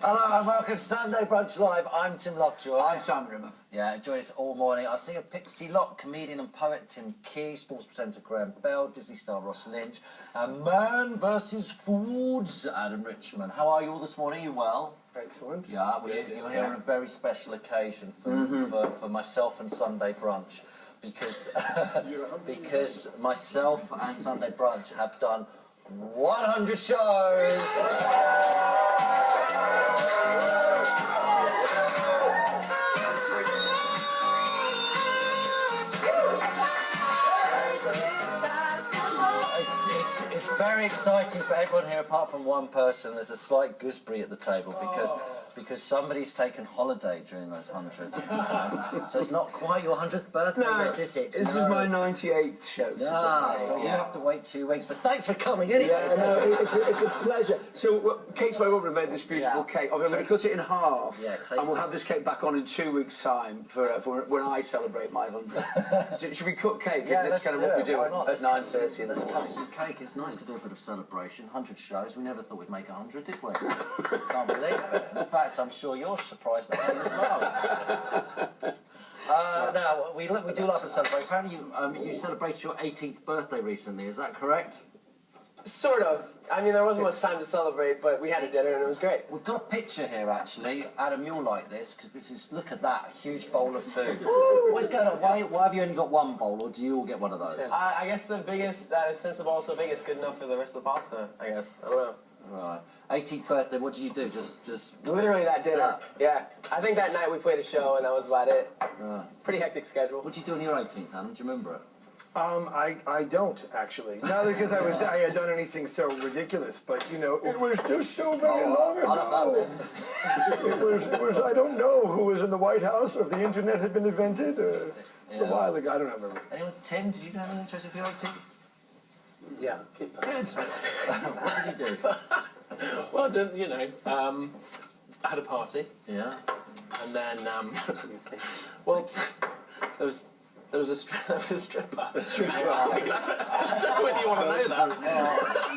Hello and welcome to Sunday Brunch Live. I'm Tim Lockjaw. I'm Simon Rimmer. Yeah, enjoy us all morning. I'll see a Pixie lot, comedian and poet Tim Key, sports presenter Graham Bell, Disney star Ross Lynch, and Man vs. Foods, Adam Richmond. How are you all this morning? You well? Excellent. Yeah, you're here on a very special occasion for myself and Sunday Brunch. Because myself and Sunday Brunch have done 100 shows. It's very exciting for everyone here, apart from one person. There's a slight gooseberry at the table because somebody's taken holiday during those 100 times. So it's not quite your 100th birthday yet, is it? This is my 98th show. Yeah, so you have to wait 2 weeks. But thanks for coming anyway. Yeah, no, it's a pleasure. So Kate's my mother made this beautiful cake. I'm going to cut it in half, and we'll have this cake back on in 2 weeks' time for when I celebrate my 100. Should we cut cake? Yeah, this is kind of what we do at 9:30 in the Let's morning. cut some cake. It's nice to do a bit of celebration. 100 shows. We never thought we'd make 100, did we? Can't believe it. In fact, I'm sure you're surprised at me as well. Now, we do like to celebrate. Apparently, you celebrated your 18th birthday recently. Is that correct? Sort of. I mean, there wasn't much time to celebrate, but we had a dinner and it was great. We've got a picture here, actually. Adam, you'll like this, because this is, look at that, huge bowl of food. What's going on? Why have you only got one bowl, or do you all get one of those? I guess the biggest, since the bowl's so big, it's good enough for the rest of the pasta, I guess. I don't know. Right. 18th birthday, what did you do? Just Literally that dinner. Yeah. I think that night we played a show and that was about it. Pretty hectic schedule. What did you do on your 18th, Adam? Do you remember it? I don't actually. Not because I had done anything so ridiculous, but you know, it was just so very long ago. It was. I don't know who was in the White House or if the internet had been invented. A while ago, I don't remember. Anyone? Tim, did you do anything interesting for your 18th? Yeah. Good. What did you do? Well, you know, I had a party. Yeah. And then, well, there was a stripper. A stripper. I don't know whether you want to know that.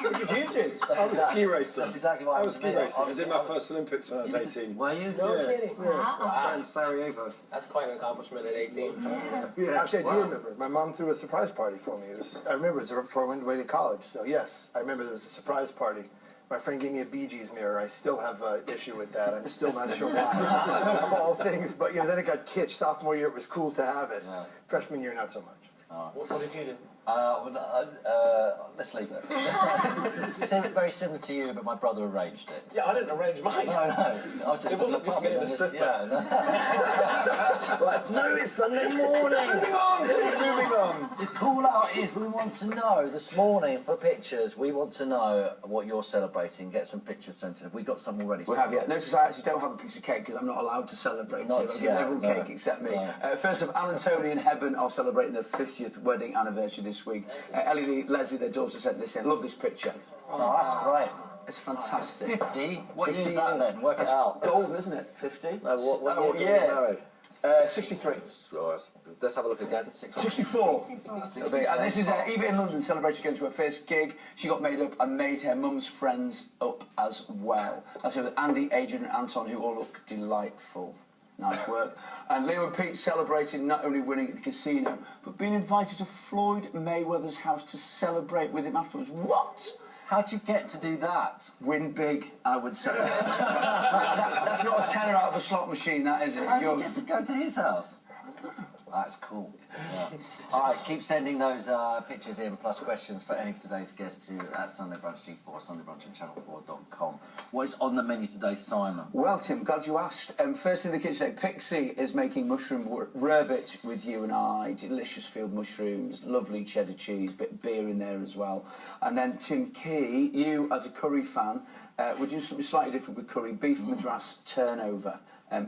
What did you do? I was ski racing. That's exactly what I was ski racing. I did my first Olympics when I was 18. Were you? No kidding. Yeah. In Sarajevo. That's quite an accomplishment at 18. Yeah. Actually, I do remember. My mom threw a surprise party for me. I remember it was before I went away to college. So yes, I remember there was a surprise party. My friend gave me a Bee Gees mirror. I still have an issue with that. I'm still not sure why, of all things. But you know, then it got kitsch. Sophomore year, it was cool to have it. Yeah. Freshman year, not so much. What did you do? Let's leave it. Very similar to you, but my brother arranged it. Yeah, I didn't arrange mine. No, I was just. It wasn't just me and the stripper. Right. No, it's Sunday morning. Moving on. The call out is we want to know this morning for pictures. We want to know what you're celebrating. Get some pictures sent in. Have we got some already? We have, yeah. Notice I actually don't have a piece of cake because I'm not allowed to celebrate. Not so yet, everyone cake except me. First of Alan, Tony and Heben are celebrating their 50th wedding anniversary this week. Ellie, Leslie, their daughter, sent this in. Love this picture. Oh, that's great. It's fantastic. 50? What 50 year is that then? Work it out. Old, isn't it? 50? No, what year did you get married? 63. Let's have a look again. 64. And this is Eva in London celebrating against her first gig. She got made up and made her mum's friends up as well. That's with Andy, Adrian and Anton, who all look delightful. Nice work. And Leo and Pete celebrating not only winning at the casino, but being invited to Floyd Mayweather's house to celebrate with him afterwards. What? How'd you get to do that? Win big, I would say. That's not a tenner out of a slot machine, that is it? How did you get to go to his house? That's cool. Yeah. All right, keep sending those pictures in, plus questions for any of today's guests to at Sunday Brunch C4, Sunday Brunch at channel4.com. What is on the menu today, Simon? Well, Tim, glad you asked. First in the kitchen, Pixie is making mushroom rarebit with you and I. Delicious field mushrooms, lovely cheddar cheese, bit of beer in there as well. And then Tim Key, you as a curry fan, would do something slightly different with curry, beef madras turnover.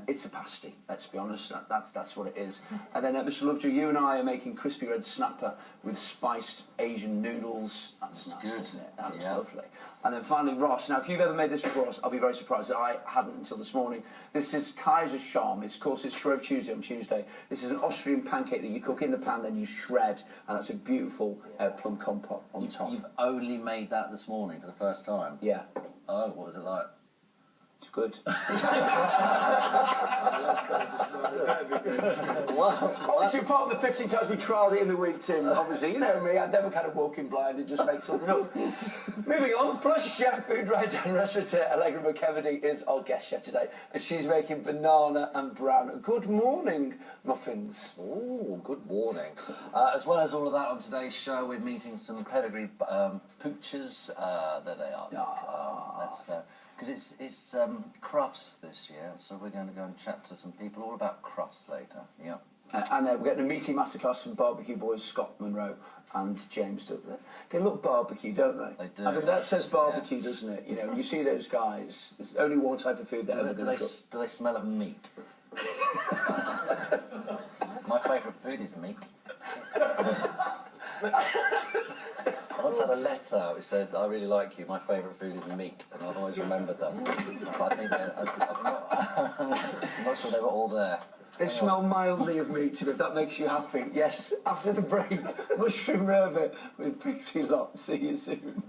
It's a pasty, let's be honest. That's what it is. And then, Mr. Lovejoy, you and I are making crispy red snapper with spiced Asian noodles. That's nice, good. isn't it? That's lovely. And then finally, Ross. Now, if you've ever made this before, Ross, I'll be very surprised that I hadn't until this morning. This is Kaiser Charm. Of course, it's Shrove Tuesday on Tuesday. This is an Austrian pancake that you cook in the pan, then you shred, and that's a beautiful plum compote on top. You've only made that this morning for the first time? Yeah. Oh, what was it like? It's good. Obviously, part of the 15 times we trialled it in the week, Tim. Obviously, you know me, I never kind of walk in blind and just make something up. Moving on, plus chef, food writer and restaurateur Allegra McKevedy is our guest chef today, and she's making banana and brown. Good morning, muffins. Oh, good morning. As well as all of that on today's show, we're meeting some pedigree poochers. There they are. Because it's crufts this year, so we're going to go and chat to some people all about crufts later. Yeah. And we're getting a meaty masterclass from barbecue boys Scott Monroe and James Dudley. They look barbecue, don't they? They do. I mean, that says barbecue, doesn't it? You know, you see those guys. There's only one type of food they're ever going to cook. Do they smell of meat? My favourite food is meat. I once had a letter which said, "I really like you, my favourite food is meat," and I've always remembered them. But I think I'm not sure they were all there. They smell mildly of meat, if that makes you happy. Yes, after the break, mushroom rarebit with Pixie Lot. See you soon.